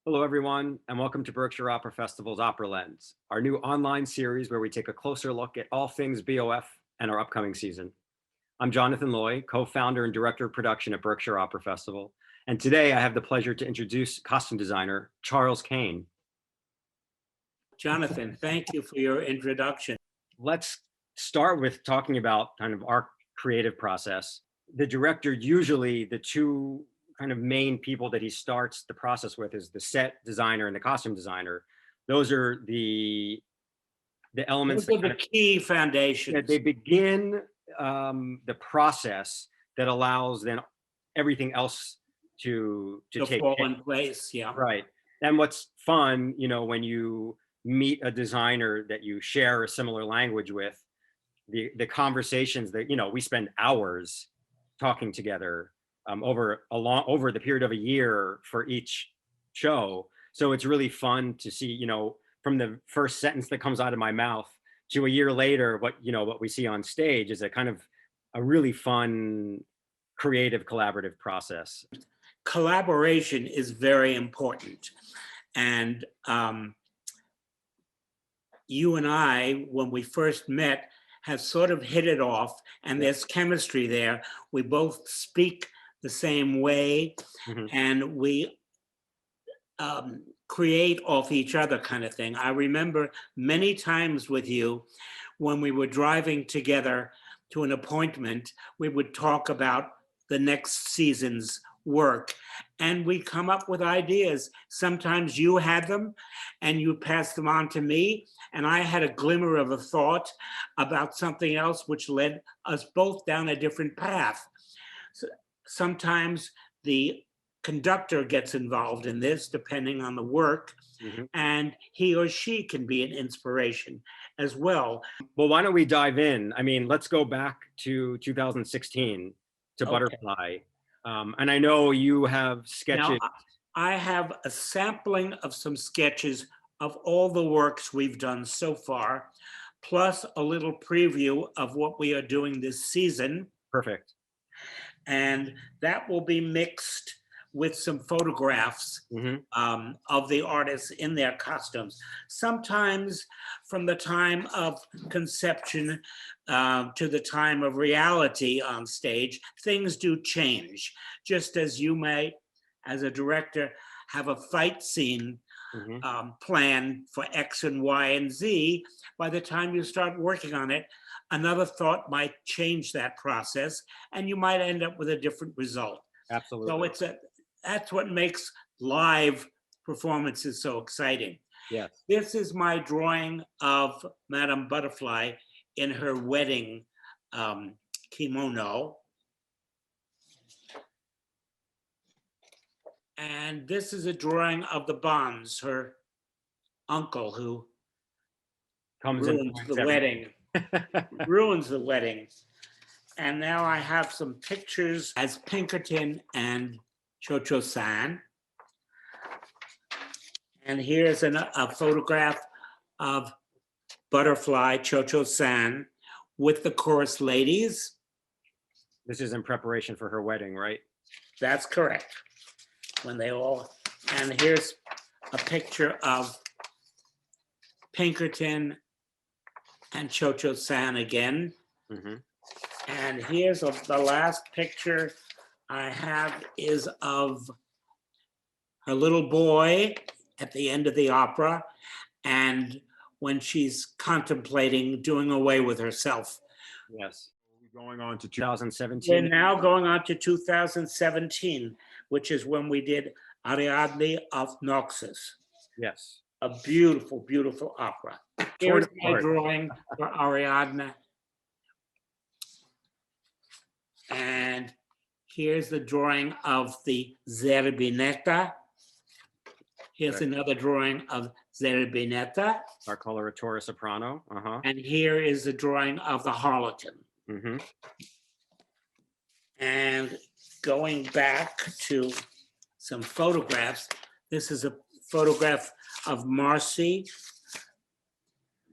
Hello, everyone, and welcome to Berkshire Opera Festival's OperaLens, our new online series where we take a closer look at all things BOF and our upcoming season. I'm Jonathan Loy, co-founder and director of production at Berkshire Opera Festival, and today I have the pleasure to introduce costume designer Charles Caine. Jonathan, thank you for your introduction. Let's start with talking about kind of our creative process. The director, usually the two kind of main people that he starts the process with is the set designer and the costume designer. Those are the elements Those are the key foundations. that they begin the process that allows then everything else to take fall shape. in place. Yeah. Right. And what's fun, when you meet a designer that you share a similar language with, the conversations that, we spend hours talking together over the period of a year for each show. So it's really fun to see, from the first sentence that comes out of my mouth to a year later, what we see on stage is a kind of a really fun, creative, collaborative process. Collaboration is very important. And you and I, when we first met, have sort of hit it off, and there's chemistry there. We both speak the same way, and we create off each other kind of thing. I remember many times with you when we were driving together to an appointment, we would talk about the next season's work, and we'd come up with ideas. Sometimes you had them and you passed them on to me, and I had a glimmer of a thought about something else which led us both down a different path. So sometimes the conductor gets involved in this depending on the work, and he or she can be an inspiration as well. Well, why don't we dive in? I mean, let's go back to 2016 to Butterfly. And I know you have sketches. Now, I have a sampling of some sketches of all the works we've done so far, plus a little preview of what we are doing this season. Perfect. And that will be mixed with some photographs of the artists in their costumes. Sometimes from the time of conception to the time of reality on stage, things do change. Just as you may, as a director, have a fight scene plan for X and Y and Z, by the time you start working on it, another thought might change that process, and you might end up with a different result. Absolutely. So that's what makes live performances so exciting. Yes. This is my drawing of Madame Butterfly in her wedding kimono. And this is a drawing of the Bonds, her uncle, who ruins the wedding. Ruins the wedding. And now I have some pictures as Pinkerton and Cho-Cho-san. And here's a photograph of Butterfly, Cho-Cho-san, with the chorus ladies. This is in preparation for her wedding, right? That's correct. And here's a picture of Pinkerton and Cho-Cho-san again. And here's the last picture I have is of her little boy at the end of the opera, and when she's contemplating doing away with herself. Yes. We're going on to 2017. We're now going on to 2017, which is when we did Ariadne of Noxus. Yes. A beautiful, beautiful opera. Here's my drawing for Ariadne. And here's the drawing of the Zerbinetta. Here's another drawing of Zerbinetta. Our coloratura soprano. And here is the drawing of the Harlequin. And going back to some photographs, this is a photograph of Marcy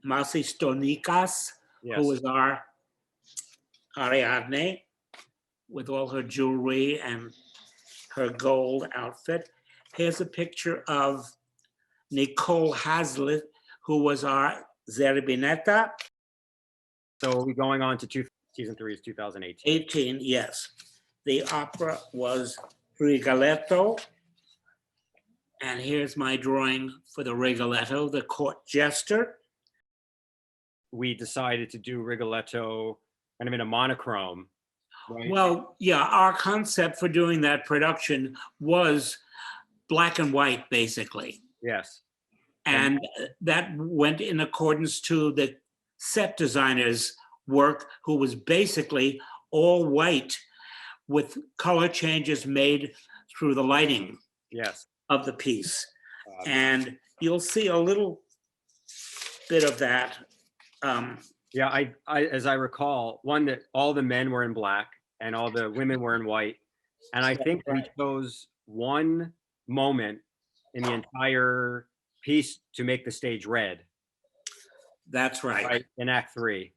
Stonikas, who is our Ariadne, with all her jewelry and her gold outfit. Here's a picture of Nicole Hazlitt, who was our Zerbinetta. So we're going on to season 3 is 2018. 18, yes. The opera was Rigoletto. And here's my drawing for the Rigoletto, the court jester. We decided to do Rigoletto kind of in a monochrome. Right? Well, yeah, our concept for doing that production was black and white, basically. Yes. And that went in accordance to the set designer's work, who was basically all white with color changes made through the lighting Yes. of the piece. And you'll see a little bit of that. Yeah, I as I recall, one that all the men were in black and all the women were in white. And I think we chose one moment in the entire piece to make the stage red. That's right. In Act 3.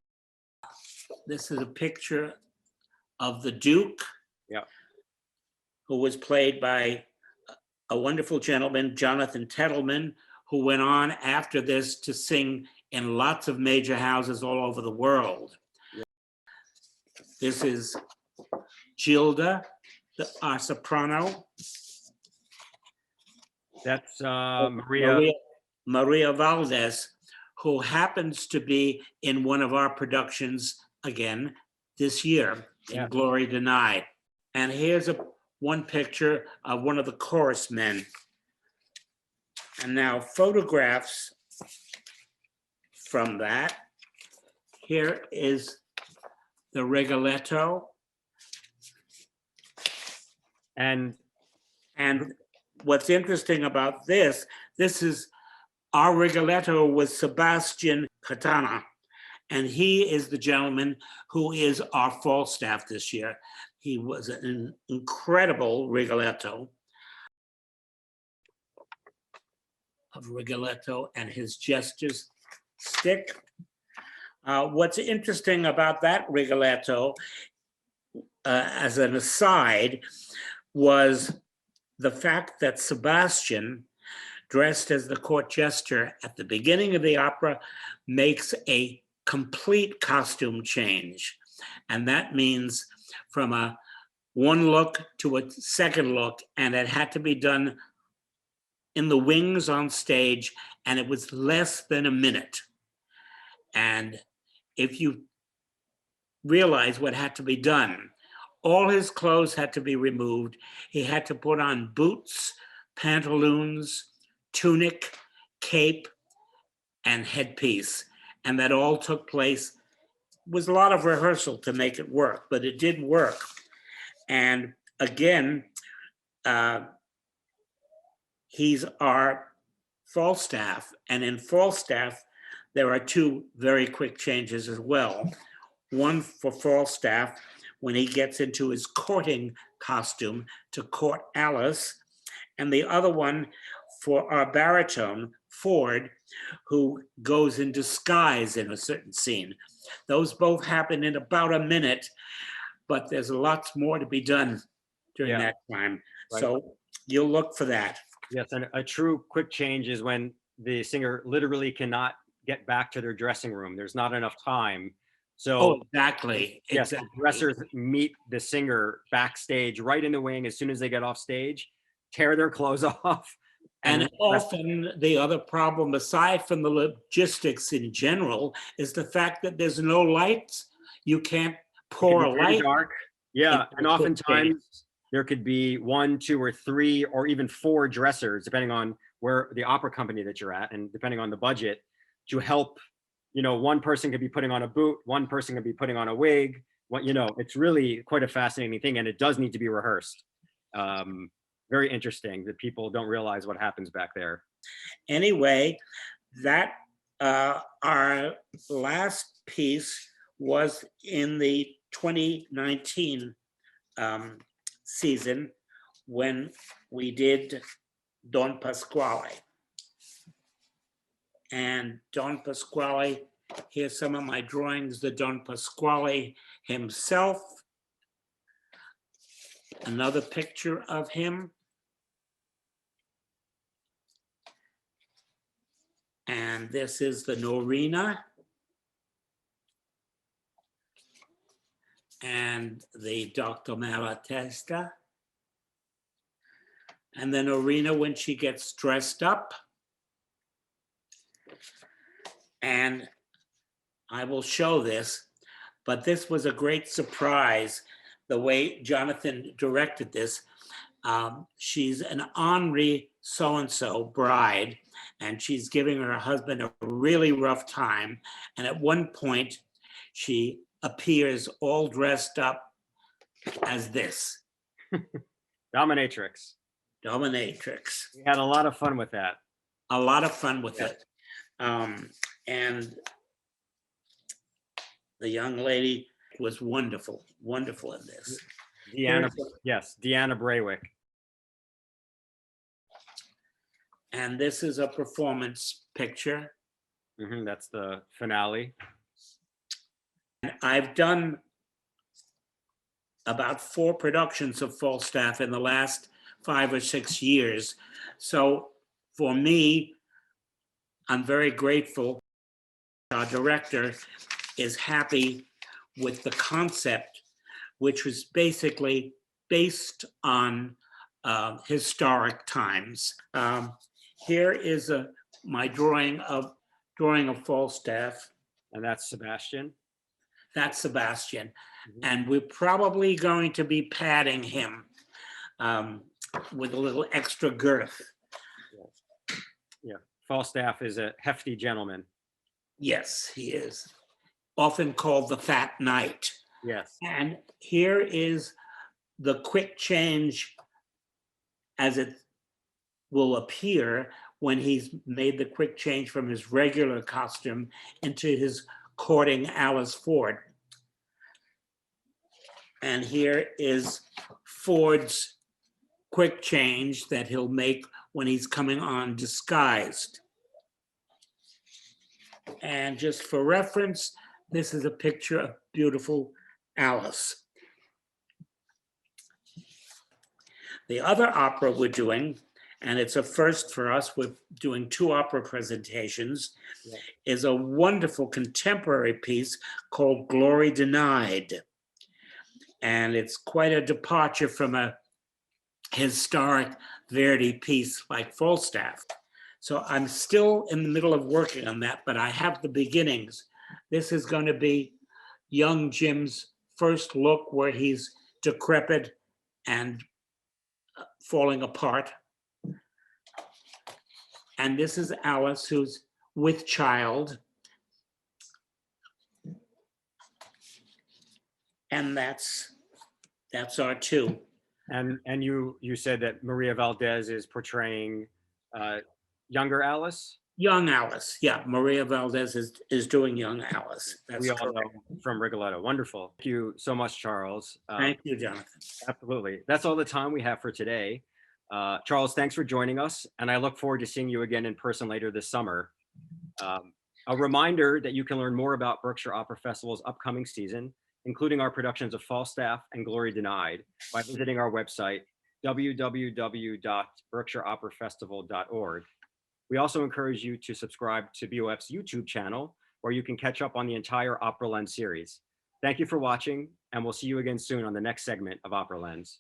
This is a picture of the Duke, Yeah. who was played by a wonderful gentleman, Jonathan Tettleman, who went on after this to sing in lots of major houses all over the world. Yeah. This is Gilda, our soprano. That's Maria Valdez, who happens to be in one of our productions again this year, in Glory Denied. And here's one picture of one of the chorus men. And now photographs from that. Here is the Rigoletto. And what's interesting about this is our Rigoletto with Sebastian Catana. And he is the gentleman who is our Falstaff this year. He was an incredible Rigoletto. Of Rigoletto and his Jester's stick. What's interesting about that Rigoletto, as an aside, was the fact that Sebastian, dressed as the court jester at the beginning of the opera, makes a complete costume change. And that means from a one look to a second look, and it had to be done in the wings on stage, and it was less than a minute. And if you realize what had to be done, all his clothes had to be removed. He had to put on boots, pantaloons, tunic, cape, and headpiece. And that all took place. It was a lot of rehearsal to make it work, but it did work. And again, he's our Falstaff. And in Falstaff, there are two very quick changes as well. One for Falstaff, when he gets into his courting costume to court Alice, and the other one for our baritone, Ford, who goes in disguise in a certain scene. Those both happen in about a minute, but there's lots more to be done during that time. Right. So you'll look for that. Yes, and a true quick change is when the singer literally cannot get back to their dressing room. There's not enough time. So exactly. Yes, exactly. The dressers meet the singer backstage right in the wing as soon as they get off stage, tear their clothes off. And often the other problem, aside from the logistics in general, is the fact that there's no lights. You can't pour a light. Dark. Yeah, and oftentimes there could be 1, 2, or 3, or even 4 dressers, depending on where the opera company that you're at, and depending on the budget, to help. You know, one person could be putting on a boot, one person could be putting on a wig. It's really quite a fascinating thing, and it does need to be rehearsed. Very interesting that people don't realize what happens back there. Anyway, that our last piece was in the 2019 season when we did Don Pasquale. And Don Pasquale, here's some of my drawings, the Don Pasquale himself. Another picture of him. And this is the Norina. And the Dr. Malatesta. And then Norina when she gets dressed up. And I will show this, but this was a great surprise, the way Jonathan directed this. She's an Henri so-and-so bride, and she's giving her husband a really rough time. And at one point, she appears all dressed up as this. Dominatrix. Dominatrix. We had a lot of fun with that. A lot of fun with Yes. it. And the young lady was wonderful, wonderful in this. Deanna, yes, Deanna Braywick. And this is a performance picture. That's the finale. And I've done about 4 productions of Falstaff in the last 5 or 6 years. So for me, I'm very grateful. Our director is happy with the concept, which was basically based on historic times. Here is my drawing of Falstaff. And that's Sebastian. That's Sebastian. And we're probably going to be padding him with a little extra girth. Yeah, Falstaff is a hefty gentleman. Yes, he is. Often called the Fat Knight. Yes. And here is the quick change as it will appear when he's made the quick change from his regular costume into his courting Alice Ford. And here is Ford's quick change that he'll make when he's coming on disguised. And just for reference, this is a picture of beautiful Alice. The other opera we're doing, and it's a first for us, we're doing 2 opera presentations, is a wonderful contemporary piece called Glory Denied. And it's quite a departure from a historic Verdi piece like Falstaff. So I'm still in the middle of working on that, but I have the beginnings. This is going to be young Jim's first look where he's decrepit and falling apart. And this is Alice, who's with child. And that's our 2. And you said that Maria Valdez is portraying younger Alice? Young Alice, yeah. Maria Valdez is doing young Alice. That's we all correct. know from Regulator. Wonderful. Thank you so much, Charles. Thank you, Jonathan. Absolutely. That's all the time we have for today. Charles, thanks for joining us, and I look forward to seeing you again in person later this summer. A reminder that you can learn more about Berkshire Opera Festival's upcoming season, including our productions of Falstaff and Glory Denied, by visiting our website, www.berkshireoperafestival.org. We also encourage you to subscribe to BOF's YouTube channel, where you can catch up on the entire OperaLens series. Thank you for watching, and we'll see you again soon on the next segment of OperaLens.